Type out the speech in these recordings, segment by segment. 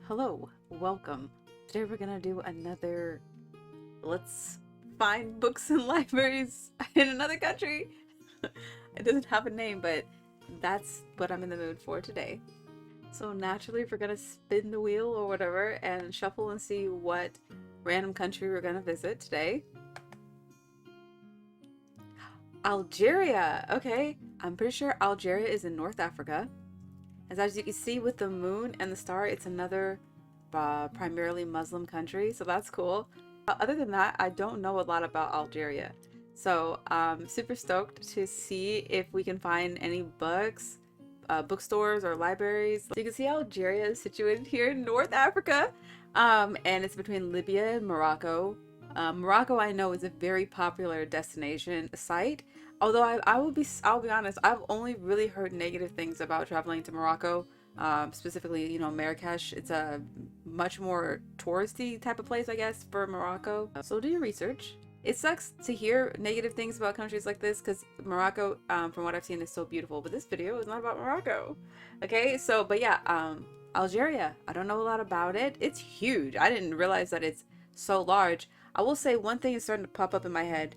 Hello, welcome. Today we're gonna do another let's find books in libraries in another country. It doesn't have a name, but that's what I'm in the mood for today. So naturally we're gonna spin the wheel or whatever and shuffle and see what random country we're gonna visit today. Algeria! Okay, I'm pretty sure Algeria is in North Africa. As you can see with the moon and the star, it's another primarily Muslim country, so that's cool. Other than that, I don't know a lot about Algeria. So I'm super stoked to see if we can find any books, bookstores or libraries. So you can see Algeria is situated here in North Africa, and it's between Libya and Morocco. Morocco, I know, is a very popular destination site. Although I'll be honest, I've only really heard negative things about traveling to Morocco. Specifically, you know, Marrakesh. It's a much more touristy type of place, I guess, for Morocco. So do your research. It sucks to hear negative things about countries like this because Morocco, from what I've seen, is so beautiful. But this video is not about Morocco. Okay, so, but yeah, Algeria. I don't know a lot about it. It's huge. I didn't realize that it's so large. I will say one thing is starting to pop up in my head.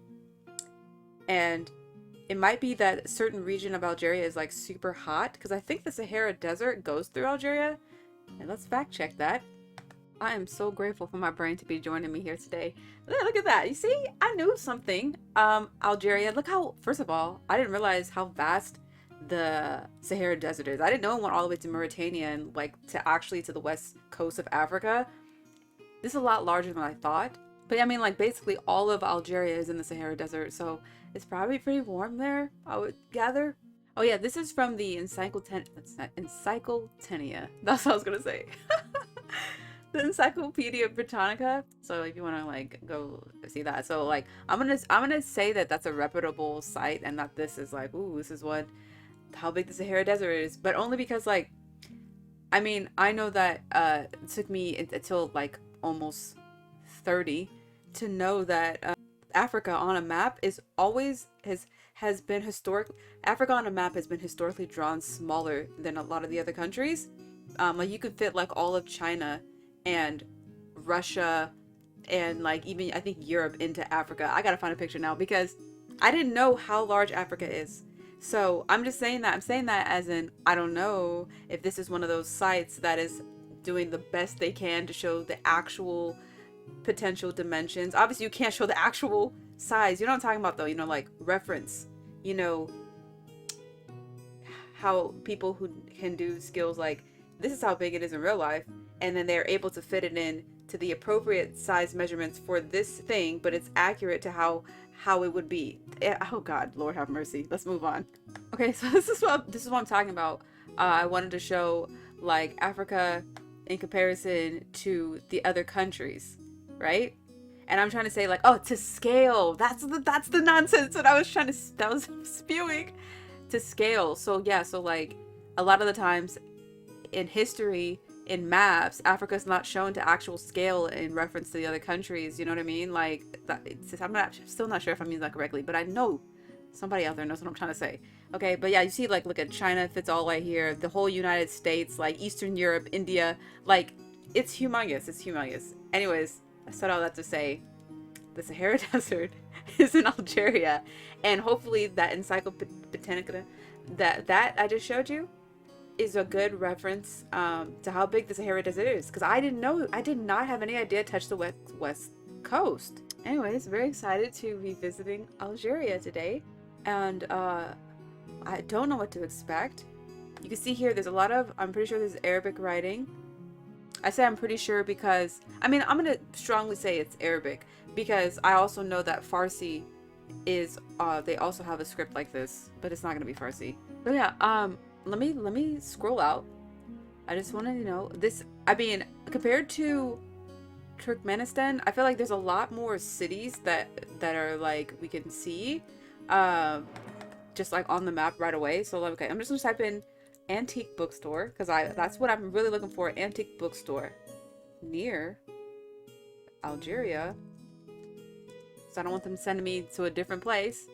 And it might be that a certain region of Algeria is like super hot because I think the Sahara Desert goes through Algeria. And let's fact check that. I am so grateful for my brain to be joining me here today. Look at that. You see, I knew something. Algeria, look how, first of all, I didn't realize how vast the Sahara Desert is. I didn't know it went all the way to Mauritania and like to the west coast of Africa. This is a lot larger than I thought. But I mean, like basically all of Algeria is in the Sahara Desert, so it's probably pretty warm there, I would gather. Oh yeah, this is from the Encyclopedia. That's what I was gonna say. The Encyclopedia Britannica. So if you want to like go see that, so like I'm gonna say that that's a reputable site and that this is like, ooh, this is how big the Sahara Desert is, but only because like, I mean, I know that it took me until like almost 30 to know that Africa on a map has been historically drawn smaller than a lot of the other countries. Like you could fit like all of China and Russia and like even I think Europe into Africa. I gotta find a picture now because I didn't know how large Africa is. So I'm just saying that. I'm saying that as in I don't know if this is one of those sites that is doing the best they can to show the actual potential dimensions. Obviously you can't show the actual size, you know what I'm talking about though, you know, like reference, you know, how people who can do skills like this is how big it is in real life, and then they're able to fit it in to the appropriate size measurements for this thing, but it's accurate to how it would be. Oh god, Lord have mercy. Let's move on. Okay, so this is what I'm talking about. I wanted to show like Africa in comparison to the other countries, right? And I'm trying to say like, oh, to scale. That's the nonsense that I was spewing. To scale. So yeah, so like a lot of the times in history, in maps, Africa's not shown to actual scale in reference to the other countries. You know what I mean? Like I'm still not sure if I'm using that correctly, but I know somebody out there knows what I'm trying to say. Okay, but yeah, you see like look at China fits all right here. The whole United States, like Eastern Europe, India, like it's humongous. It's humongous. Anyways, I said all that to say the Sahara Desert is in Algeria, and hopefully that Encyclopedia that I just showed you is a good reference to how big the Sahara Desert is, because I did not have any idea it touched the west coast. Anyways, very excited to be visiting Algeria today, and I don't know what to expect. You can see here there's a lot of, I'm pretty sure there's Arabic writing. I say I'm pretty sure because, I mean, I'm gonna strongly say it's Arabic because I also know that Farsi is, they also have a script like this, but it's not gonna be Farsi. So yeah, let me scroll out. I just wanted to know this. I mean, compared to Turkmenistan, I feel like there's a lot more cities that are like we can see, just like on the map right away. So okay, I'm just gonna type in antique bookstore because that's what I'm really looking for. Antique bookstore near Algeria. So I don't want them sending me to a different place.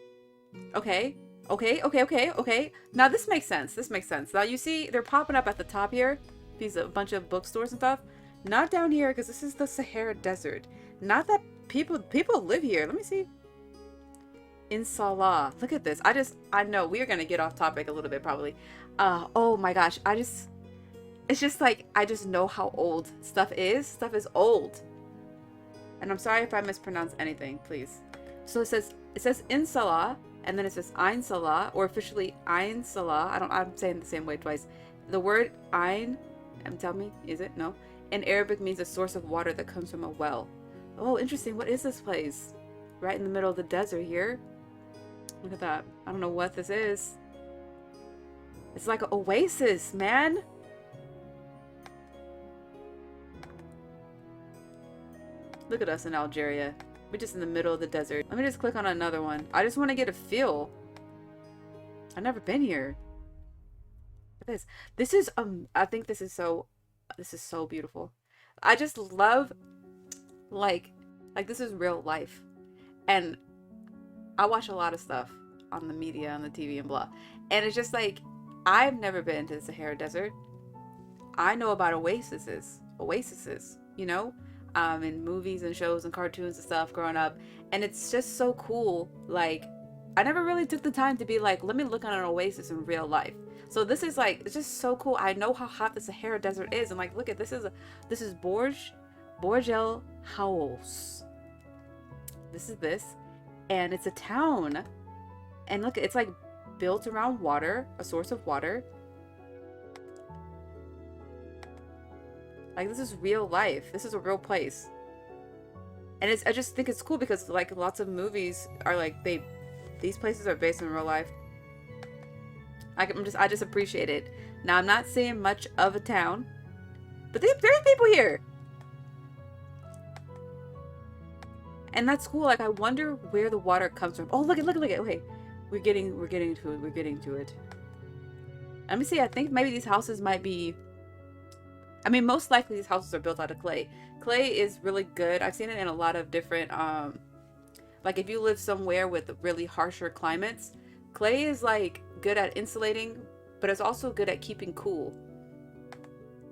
Okay. Now this makes sense. Now you see they're popping up at the top here. These a bunch of bookstores and stuff. Not down here, because this is the Sahara Desert. Not that people live here. Let me see. In Salah. Look at this. I know we are gonna get off topic a little bit probably. Oh my gosh. It's just like I just know how old stuff is. Stuff is old. And I'm sorry if I mispronounce anything, please. So it says in Salah, and then it says Ein Salah, or officially Ein Salah. I'm saying it the same way twice. The word Ein, tell me, is it? No. In Arabic means a source of water that comes from a well. Oh, interesting. What is this place? Right in the middle of the desert here. Look at that. I don't know what this is. It's like an oasis, man. Look at us in Algeria. We're just in the middle of the desert. Let me just click on another one. I just want to get a feel. I've never been here. Look at this. This is I think this is so beautiful. I just love like this is real life. And I watch a lot of stuff on the media, on the TV and blah. And it's just like I've never been to the Sahara Desert. I know about oases, you know? In movies and shows and cartoons and stuff growing up, and it's just so cool. Like I never really took the time to be like, let me look at an oasis in real life. So this is like, it's just so cool. I know how hot the Sahara Desert is, and like, look at this is Borj El Haous. This is this, and it's a town, and look, it's like built around water, a source of water. Like, this is real life. This is a real place. And I just think it's cool because, like, lots of movies are like, these places are based in real life. I just appreciate it. Now, I'm not seeing much of a town, but there's people here. And that's cool. Like, I wonder where the water comes from. Oh, look at. Okay. We're getting to it. Let me see. I think maybe these houses might be, I mean, most likely these houses are built out of clay. Clay is really good. I've seen it in a lot of different, like if you live somewhere with really harsher climates, clay is like good at insulating, but it's also good at keeping cool.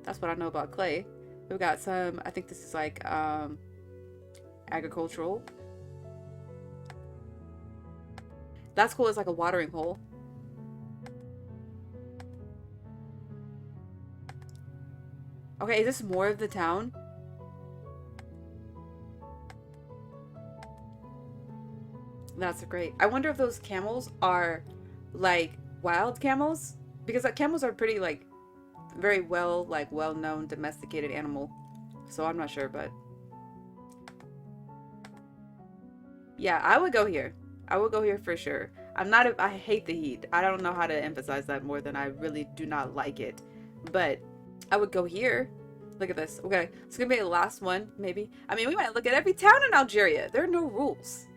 That's what I know about clay. We've got some, I think this is like agricultural. That's cool. It's like a watering hole. Okay, is this more of the town? That's great. I wonder if those camels are like wild camels, because like camels are pretty like very well-known domesticated animal. So I'm not sure, but yeah, I would go here. I would go here for sure. I hate the heat. I don't know how to emphasize that more than I really do not like it. But I would go here. Look at this. Okay, it's gonna be the last one, maybe. I mean, we might look at every town in Algeria. There are no rules.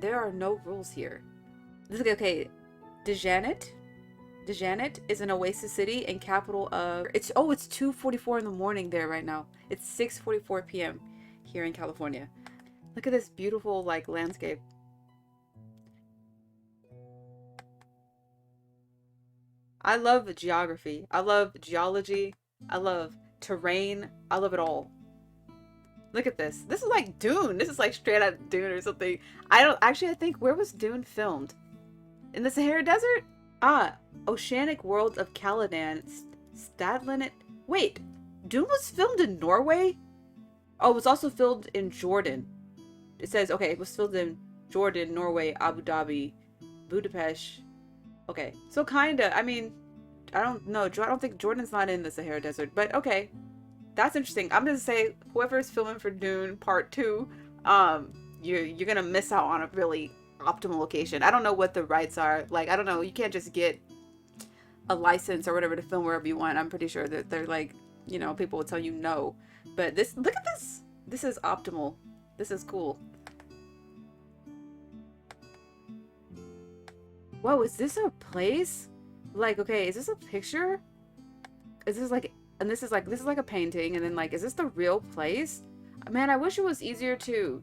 There are no rules here. This is okay. Djanet is an oasis city and capital of. It's 2:44 in the morning there right now. It's 6:44 p.m. here in California. Look at this beautiful like landscape. I love geography. I love geology. I love terrain. I love it all. Look at this. This is like Dune. This is like straight out of Dune or something. I think, where was Dune filmed? In the Sahara Desert? Oceanic World of Caladan. Stadland. Wait, Dune was filmed in Norway? Oh, it was also filmed in Jordan. It says, okay, it was filmed in Jordan, Norway, Abu Dhabi, Budapest. Okay, so kinda, I mean, I don't know. I don't think Jordan's not in the Sahara Desert, but okay. That's interesting. I'm gonna say whoever's filming for Dune Part 2, you're gonna miss out on a really optimal location. I don't know what the rights are. Like, I don't know. You can't just get a license or whatever to film wherever you want. I'm pretty sure that they're like, you know, people will tell you no. But this, look at this. This is optimal. This is cool. Whoa, is this a place? Like, okay, is this a picture? Is this like, and this is like a painting, and then like, is this the real place? Man, I wish it was easier to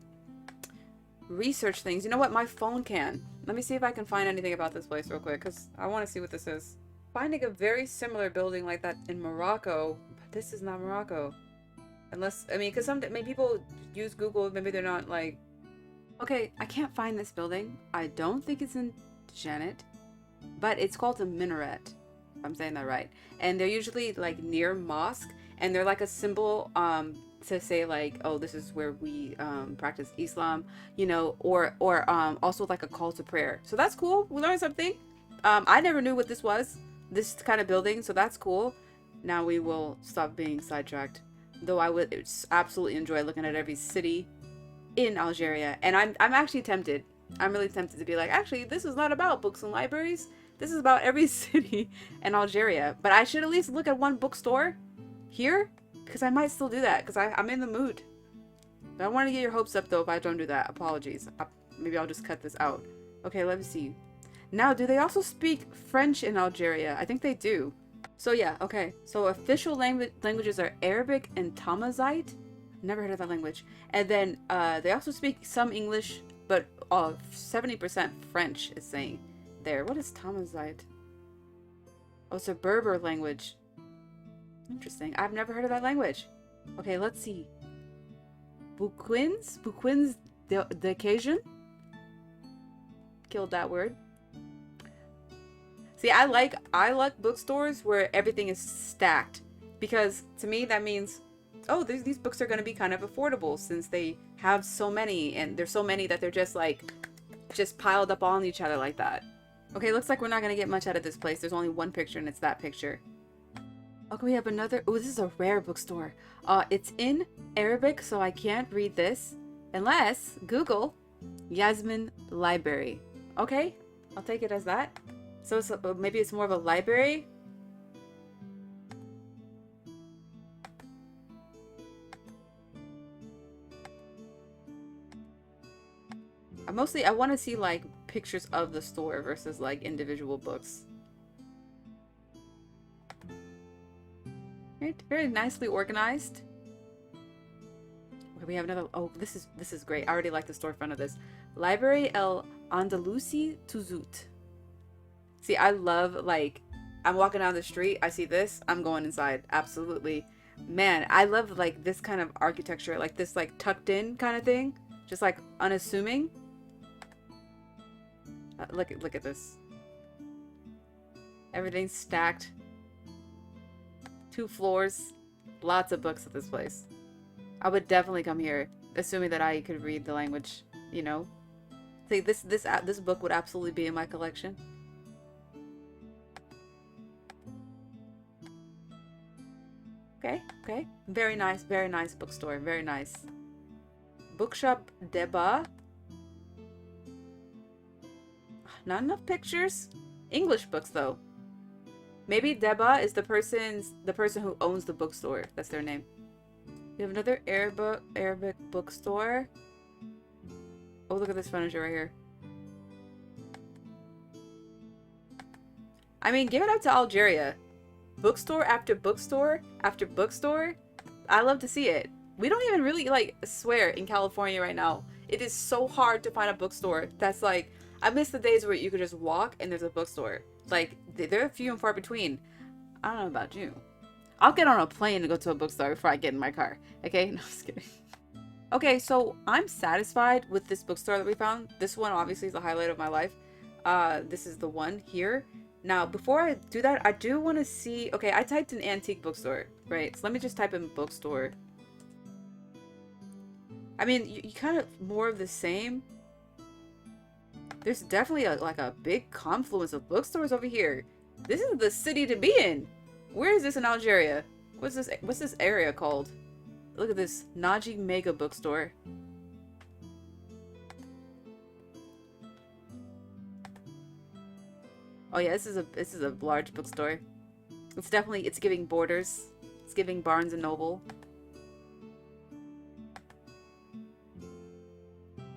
research things. You know what? My phone can. Let me see if I can find anything about this place real quick, because I want to see what this is. Finding a very similar building like that in Morocco, This is not Morocco. Unless, I mean, because some maybe people use Google, maybe they're not like. Okay, I can't find this building. I don't think it's in Janet, but it's called a minaret, if I'm saying that right. And they're usually like near mosque, and they're like a symbol to say like, oh, this is where we practice Islam, you know, or also like a call to prayer. So that's cool. We learned something. I never knew what this was, this kind of building, so that's cool. Now we will stop being sidetracked. Though I would absolutely enjoy looking at every city in Algeria, and I'm actually tempted. I'm really tempted to be like, actually, this is not about books and libraries. This is about every city in Algeria. But I should at least look at one bookstore here, because I might still do that, because I'm in the mood. I don't want to get your hopes up, though, if I don't do that. Apologies. Maybe I'll just cut this out. Okay, let me see. Now, do they also speak French in Algeria? I think they do. So yeah, okay. So official languages are Arabic and Tamazight. Never heard of that language. And then they also speak some English, but 70% French is saying there. What is Tamazight? Oh, it's a Berber language. Interesting. I've never heard of that language. Okay, let's see. Bouquins de Cajun. Killed that word. See, I like bookstores where everything is stacked, because to me that means, oh, these books are going to be kind of affordable since they have so many, and there's so many that they're just piled up on each other like that. Okay, looks like we're not going to get much out of this place. There's only one picture, and it's that picture. Okay, we have another. Oh, this is a rare bookstore. It's in Arabic, so I can't read this unless Google Yasmin Library. Okay, I'll take it as that. So it's maybe it's more of a library. I want to see like pictures of the store versus like individual books. Right, very nicely organized. Okay, we have another. Oh, this is great. I already like the storefront of this. Library El Andalusi Tuzut. See, I love, like, I'm walking down the street, I see this, I'm going inside. Absolutely. Man, I love, like, this kind of architecture, like this, like, tucked in kind of thing. Just, like, unassuming. Look at this. Everything's stacked. 2 floors. Lots of books at this place. I would definitely come here, assuming that I could read the language, you know. See, this book would absolutely be in my collection. Okay. Very nice bookstore. Very nice. Bookshop Deba. Not enough pictures. English books though. Maybe Deba is the person who owns the bookstore. That's their name. We have another Arabic bookstore. Oh, look at this furniture right here. I mean, give it up to Algeria. Bookstore after bookstore after bookstore. I love to see it. We don't even really, like, swear in California right now. It is so hard to find a bookstore that's like, I miss the days where you could just walk and there's a bookstore. Like, they're few and far between. I don't know about you. I'll get on a plane and go to a bookstore before I get in my car. Okay? No, I'm just kidding. Okay, so I'm satisfied with this bookstore that we found. This one obviously is the highlight of my life. This is the one here. Now, before I do that, I do want to see... Okay, I typed in antique bookstore, right? So let me just type in bookstore. I mean, you kind of more of the same. There's definitely like a big confluence of bookstores over here. This is the city to be in. Where is this in Algeria? What's this area called? Look at this Naji Mega Bookstore. Oh yeah, this is a large bookstore. It's giving Borders. It's giving Barnes and Noble.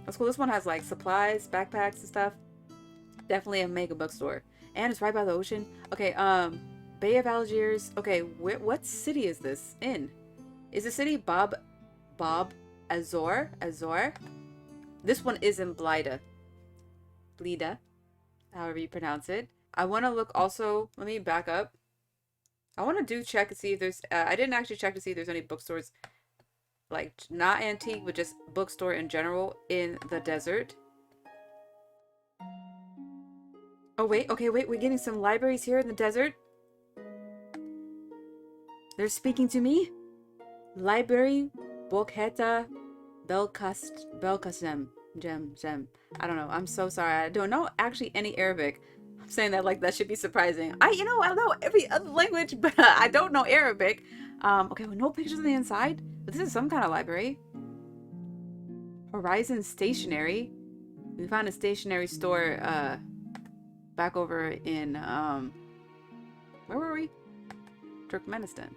That's cool. This one has like supplies, backpacks and stuff. Definitely a mega bookstore. And it's right by the ocean. Okay, Bay of Algiers. Okay, what city is this in? Is the city Bab Azor? This one is in Blida. Blida, however you pronounce it. I want to look also, let me back up. I want to do check and see if there's. I didn't actually check to see if there's any bookstores, like not antique, but just bookstore in general in the desert. Oh wait, okay, wait. We're getting some libraries here in the desert. They're speaking to me. Library, Bokheta, Belkacem, Gem. I don't know. I'm so sorry. I don't know actually any Arabic. I'm saying that like that should be surprising. I know every other language, but I don't know Arabic. Okay, well, no pictures on the inside, but this is some kind of library. Horizon Stationery. We found a stationery store back over in where were we? Turkmenistan.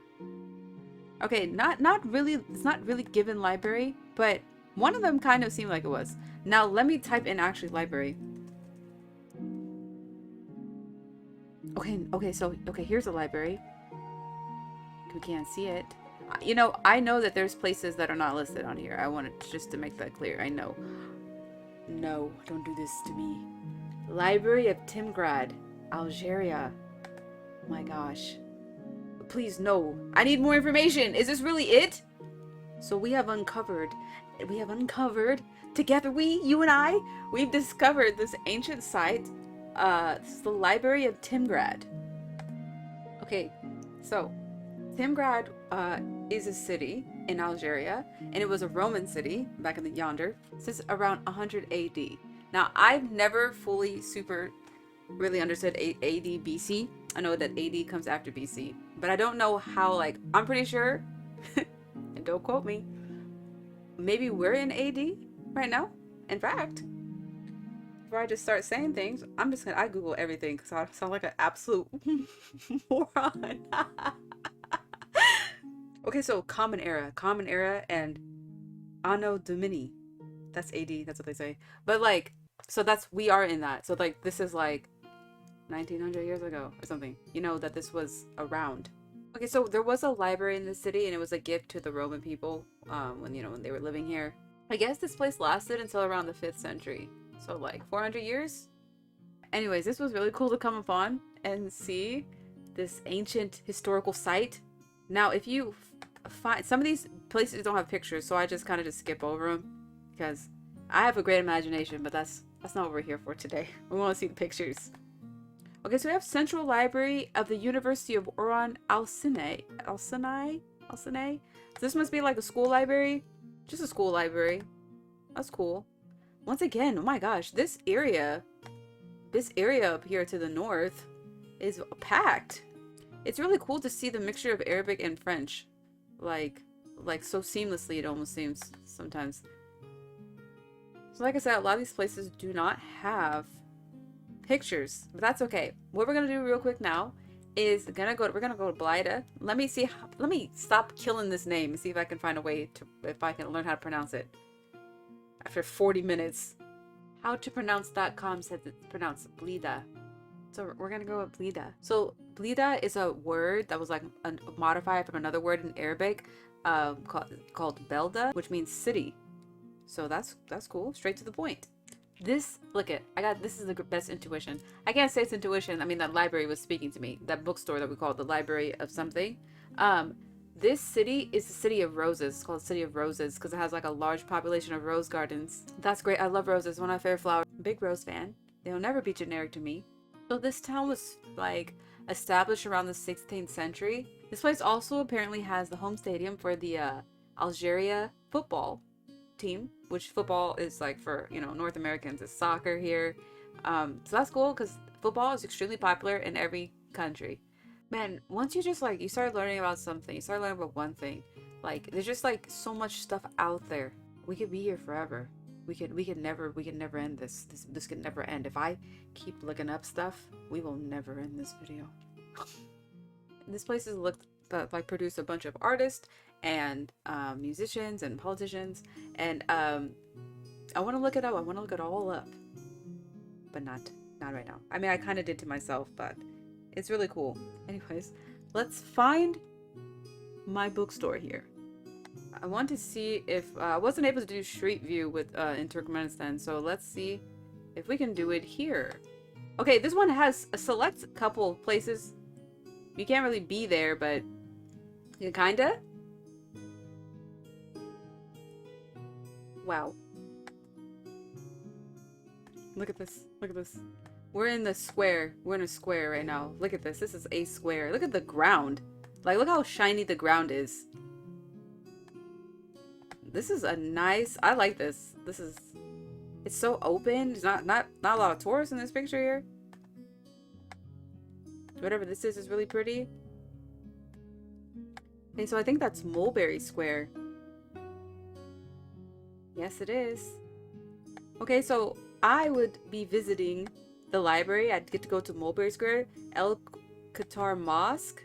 Okay, not really, it's not really given library, but one of them kind of seemed like it was. Now let me type in actually library. Okay, here's a library. We can't see it. You know, I know that there's places that are not listed on here. I wanted just to make that clear. I know. No, don't do this to me. Library of Timgrad, Algeria. My gosh. Please, no. I need more information. Is this really it? So we have uncovered, together you and I, we've discovered this ancient site. This is the Library of Timgrad. Okay, so Timgrad is a city in Algeria, and it was a Roman city back in the yonder since around 100 AD. Now, I've never fully really understood AD BC. I know that AD comes after BC, but I don't know how, like, I'm pretty sure, and don't quote me, maybe we're in AD right now. In fact, before I just start saying things, I Google everything because I sound like an absolute moron. Okay, so Common Era, and Anno Domini. That's AD, that's what they say. But like, so we are in that. So like, this is like 1900 years ago or something. You know that this was around. Okay, so there was a library in the city, and it was a gift to the Roman people when they were living here. I guess this place lasted until around the 5th century. So like 400 years? Anyways, this was really cool to come upon and see this ancient historical site. Now, if you find some of these places don't have pictures, so I just kind of just skip over them because I have a great imagination, but that's not what we're here for today. We want to see the pictures. Okay, so we have Central Library of the University of Oran Al Sinai. So this must be like a school library. Just a school library. That's cool. Once again, oh my gosh, this area up here to the north is packed. It's really cool to see the mixture of Arabic and French. Like so seamlessly, it almost seems sometimes. So like I said, a lot of these places do not have pictures, but that's okay. What we're gonna do real quick now is we're gonna go to Blida. Let me stop killing this name and see if I can find a way if I can learn how to pronounce it. After 40 minutes. Howtopronounce.com says it's pronounced Blida. So we're gonna go with Blida. So Blida is a word that was like a modifier from another word in Arabic called Belda, which means city. So that's cool. Straight to the point. This is the best intuition. I can't say it's intuition. I mean, that library was speaking to me. That bookstore that we call the Library of something. This city is the City of Roses. It's called City of Roses because it has like a large population of rose gardens. That's great. I love roses. One of my favorite flowers. Big rose fan. They'll never be generic to me. So this town was like established around the 16th century. This place also apparently has the home stadium for the Algeria football team, which football is like for North Americans. It's soccer here. So that's cool because football is extremely popular in every country. Man, once you just you start learning about something, you start learning about one thing, like there's just like so much stuff out there. We could be here forever. We could never end this. This could never end. If I keep looking up stuff, we will never end this video. This place has produced a bunch of artists and musicians and politicians, and I want to look it up. I want to look it all up, but not right now. I mean, I kind of did to myself, but it's really cool. Anyways, let's find my bookstore here. I want to see if I wasn't able to do Street View with in Turkmenistan, so let's see if we can do it here. Okay, this one has a select couple places. You can't really be there, but you kinda. Wow. Look at this. Look at this. We're in the square. We're in a square right now. Look at this. This is a square. Look at the ground. Like, look how shiny the ground is. This is a nice... I like this. This is... It's so open. There's not a lot of tourists in this picture here. Whatever this is really pretty. Okay, so I think that's Mulberry Square. Yes, it is. Okay, so I would be visiting the library. I'd get to go to Mulberry Square. El Qatar Mosque.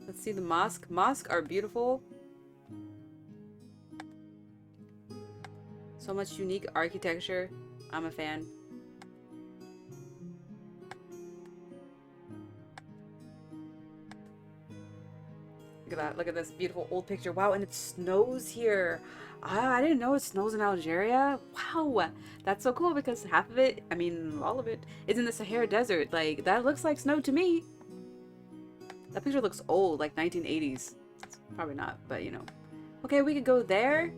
Let's see the mosque. Mosques are beautiful. So much unique architecture. I'm a fan. Look at that. Look at this beautiful old picture. Wow, and it snows here. I didn't know it snows in Algeria. Wow. That's so cool because half of it, I mean, all of it, is in the Sahara Desert. Like, that looks like snow to me. That picture looks old, like 1980s. Probably not, but you know. Okay, we could go there.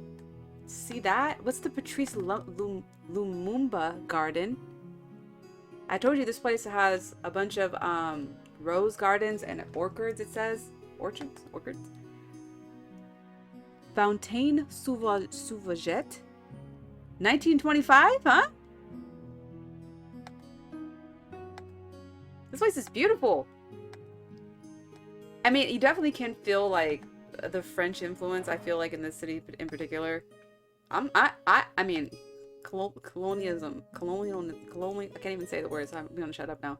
See that? What's the Patrice Lumumba Garden? I told you this place has a bunch of rose gardens and orchards, it says. Orchards? Orchards? Fontaine Sauvagette? 1925, huh? This place is beautiful. I mean, you definitely can feel like the French influence, I feel like, in this city in particular. I mean, colonialism, colonial, I can't even say the words, so I'm gonna shut up now.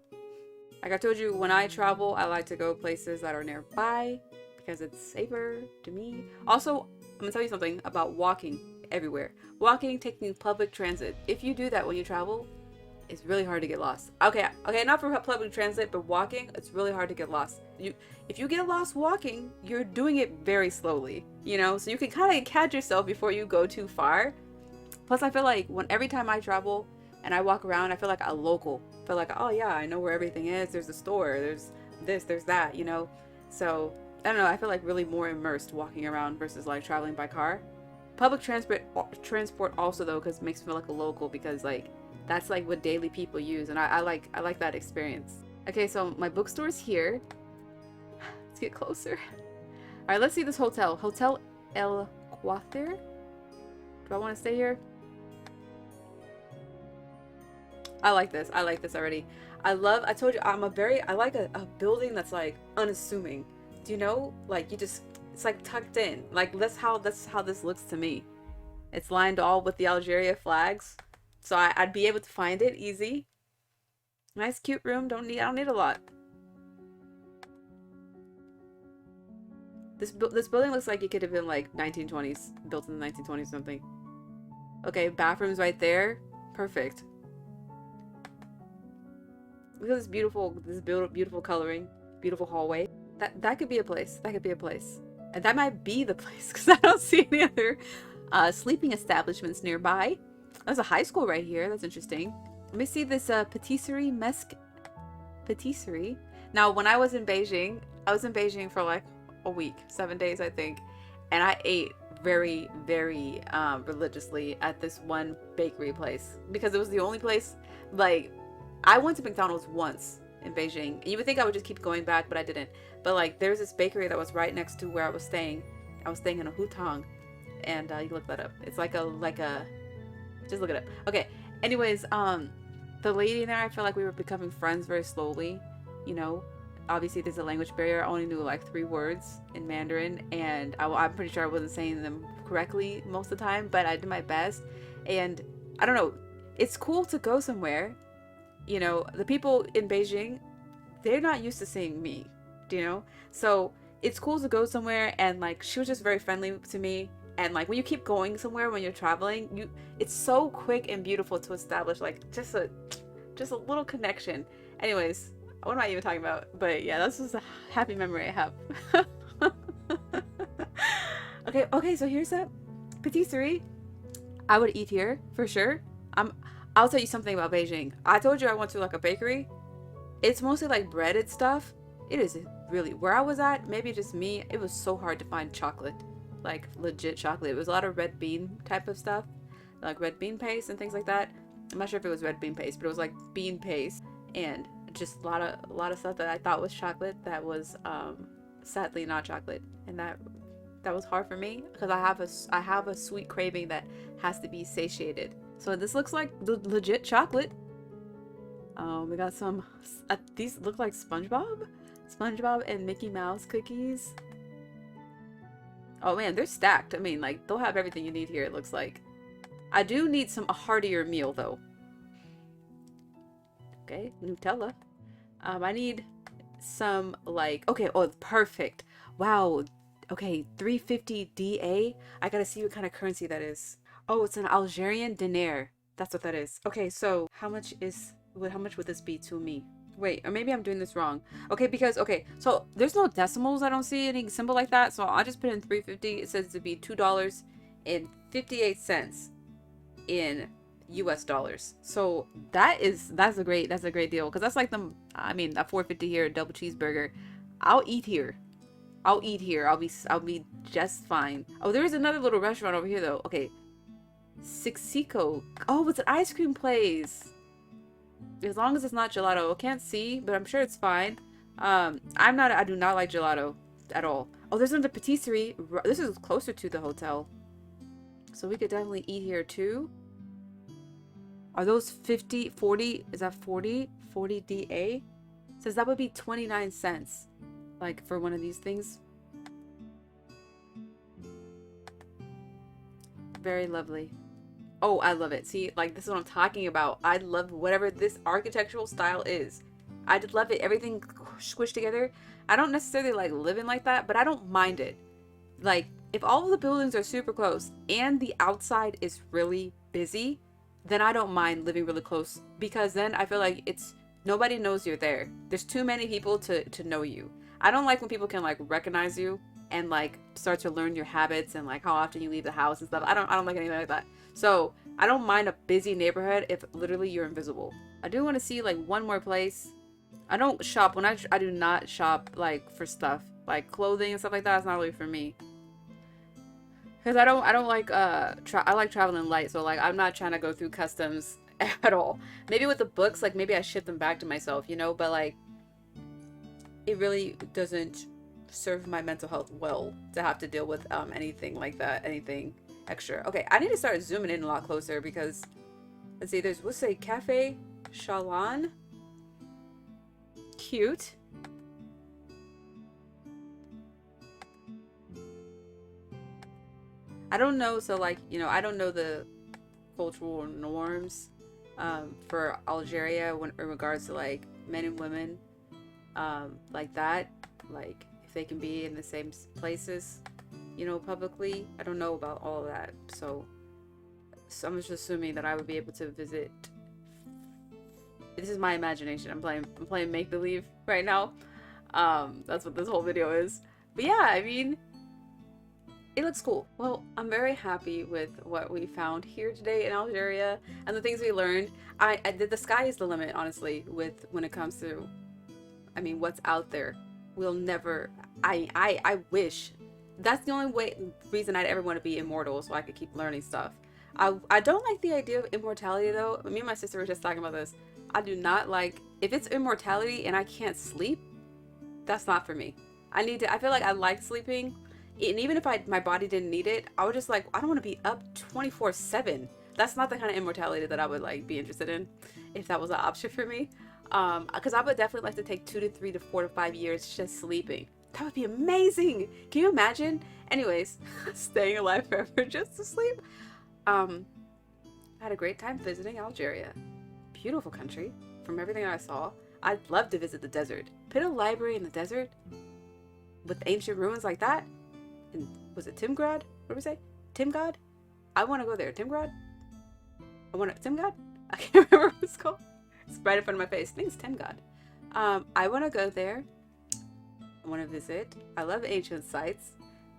Like I told you, when I travel, I like to go places that are nearby because it's safer to me. Also, I'm gonna tell you something about walking everywhere. Walking, taking public transit. If you do that when you travel, it's really hard to get lost. Okay, not for public transit, but walking, it's really hard to get lost. If you get lost walking, you're doing it very slowly, you know? So you can kind of catch yourself before you go too far. Plus, I feel like every time I travel and I walk around, I feel like a local. I feel like, oh yeah, I know where everything is. There's a store, there's this, there's that, you know? So, I don't know, I feel like really more immersed walking around versus like traveling by car. Public transport also though, because it makes me feel like a local, because like, that's like what daily people use, and I like that experience. Okay, so my bookstore's here. Let's get closer. All right, let's see this hotel. Hotel El Quathir. Do I want to stay here? I like this. I like this already. I told you, I like a building that's like unassuming. Do you know? Like it's like tucked in. Like that's how this looks to me. It's lined all with the Algeria flags. So I'd be able to find it easy. Nice cute room. I don't need a lot. This building looks like it could have been like 1920s, built in the 1920s or something. Okay, bathroom's right there. Perfect. Look at this beautiful coloring, beautiful hallway. That could be a place. That could be a place. And that might be the place because I don't see any other sleeping establishments nearby. There's a high school right here. That's interesting. Let me see this patisserie patisserie. Now, when I was in Beijing for like a week, 7 days, I think. And I ate very, very religiously at this one bakery place because it was the only place. Like, I went to McDonald's once in Beijing. And you would think I would just keep going back, but I didn't. But like, there's this bakery that was right next to where I was staying. I was staying in a hutang. And you can look that up. It's like a just look it up. Okay. Anyways, the lady in there, I feel like we were becoming friends very slowly. You know, obviously there's a language barrier. I only knew like 3 words in Mandarin, and I'm pretty sure I wasn't saying them correctly most of the time, but I did my best. And I don't know, it's cool to go somewhere. You know, the people in Beijing, they're not used to seeing me. Do you know? So it's cool to go somewhere, and like she was just very friendly to me. And like when you keep going somewhere when you're traveling, it's so quick and beautiful to establish like just a little connection. Anyways, what am I even talking about? But yeah, that's just a happy memory I have. Okay, so here's a patisserie. I would eat here for sure. I'll tell you something about Beijing. I told you I went to like a bakery. It's mostly like breaded stuff, It is really, where I was at, maybe just me, it was so hard to find chocolate. Like legit chocolate. It was a lot of red bean type of stuff. Like red bean paste and things like that. I'm not sure if it was red bean paste, but it was like bean paste and just a lot of stuff that I thought was chocolate that was sadly not chocolate. And that was hard for me because I have a sweet craving that has to be satiated. So this looks like legit chocolate. We got some, these look like SpongeBob and Mickey Mouse cookies. Oh man, they're stacked. I mean, like, they'll have everything you need here, it looks like. I do need a heartier meal though. Okay, Nutella. I need some, like, okay, oh, perfect. Wow. Okay, 350 DA. I gotta see what kind of currency that is. Oh, it's an Algerian dinar. That's what that is. Okay, so how much would this be to me? Wait, or maybe I'm doing this wrong. Okay, because, okay, so there's no decimals. I don't see any symbol like that. So I'll just put in 350. It says to be $2.58 in US dollars. So that's a great deal. Because that's like I mean, a 450 here, a double cheeseburger. I'll eat here. I'll be just fine. Oh, there's another little restaurant over here though. Okay. Sixico. Oh, it's an ice cream place. As long as it's not gelato. I can't see, but I'm sure it's fine. I do not like gelato at all. Oh, there's another patisserie. This is closer to the hotel. So we could definitely eat here too. Are those 50, 40? Is that 40? 40 DA? Says that would be 29 cents. Like for one of these things. Very lovely. Oh, I love it. See, like, this is what I'm talking about. I love whatever this architectural style is. I just love it. Everything squished together. I don't necessarily like living like that, but I don't mind it. Like, if all of the buildings are super close and the outside is really busy, then I don't mind living really close, because then I feel like nobody knows you're there. There's too many people to know you. I don't like when people can like recognize you and like start to learn your habits and like how often you leave the house and stuff. I don't like anything like that. So I don't mind a busy neighborhood if literally you're invisible. I do want to see like one more place. I don't shop I do not shop like for stuff like clothing and stuff like that. It's not really for me. Because I don't like I like traveling light, so like I'm not trying to go through customs at all. Maybe with the books, like maybe I ship them back to myself, you know, but like it really doesn't serve my mental health well to have to deal with anything like that, anything extra. Okay, I need to start zooming in a lot closer because let's see, let's say Cafe Shalan. Cute. I don't know, so like, you know, I don't know the cultural norms for Algeria in regards to like men and women like that, like if they can be in the same places, you know, publicly. I don't know about all of that, so I'm just assuming that I would be able to visit. This is my imagination. I'm playing make-believe right now. That's what this whole video is. But yeah, I mean, it looks cool. Well, I'm very happy with what we found here today in Algeria and the things we learned. The sky is the limit, honestly, when it comes to, I mean, what's out there. We'll never, I wish. That's the only reason I'd ever want to be immortal, so I could keep learning stuff. I don't like the idea of immortality though. Me and my sister were just talking about this. I do not like, if it's immortality and I can't sleep, that's not for me. I feel like I like sleeping. And even if my body didn't need it, I would just like, I don't want to be up 24/7. That's not the kind of immortality that I would like be interested in if that was an option for me. Because I would definitely like to take 2 to 3 to 4 to 5 years just sleeping. That would be amazing. Can you imagine? Anyways, staying alive forever just to sleep. I had a great time visiting Algeria. Beautiful country. From everything I saw, I'd love to visit the desert. Put a library in the desert with ancient ruins like that. And was it Timgrad? What did we say? Timgad? I want to go there. Timgrad? Timgad? I can't remember what it's called. It's right in front of my face. I think it's Timgad. I want to go there. I want to visit. I love ancient sites.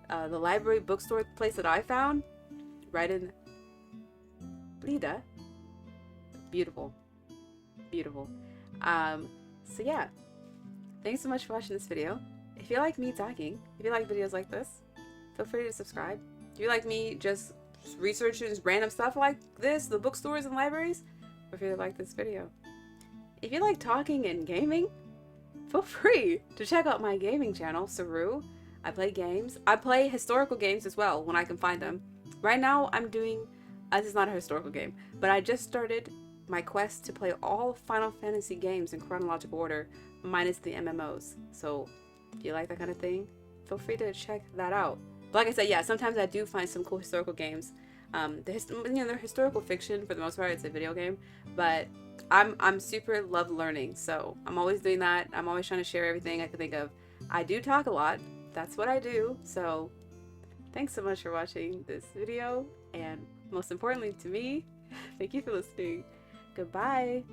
The library bookstore place that I found, right in Blida. Beautiful. Beautiful. So yeah. thanks so much for watching this video. If you like me talking, if you like videos like this, feel free to subscribe. If you like me just researching random stuff like this, the bookstores and libraries, feel free to like this video. If you like talking and gaming, feel free to check out my gaming channel, Saru. I play games. I play historical games as well when I can find them. Right now I'm doing, this is not a historical game, but I just started my quest to play all Final Fantasy games in chronological order, minus the MMOs. So if you like that kind of thing, feel free to check that out. But like I said, yeah, sometimes I do find some cool historical games. They're historical fiction for the most part. It's a video game, but I'm super love learning, so I'm always doing that. I'm always trying to share everything I can think of. I do talk a lot. That's what I do. So thanks so much for watching this video, and most importantly to me, thank you for listening. Goodbye.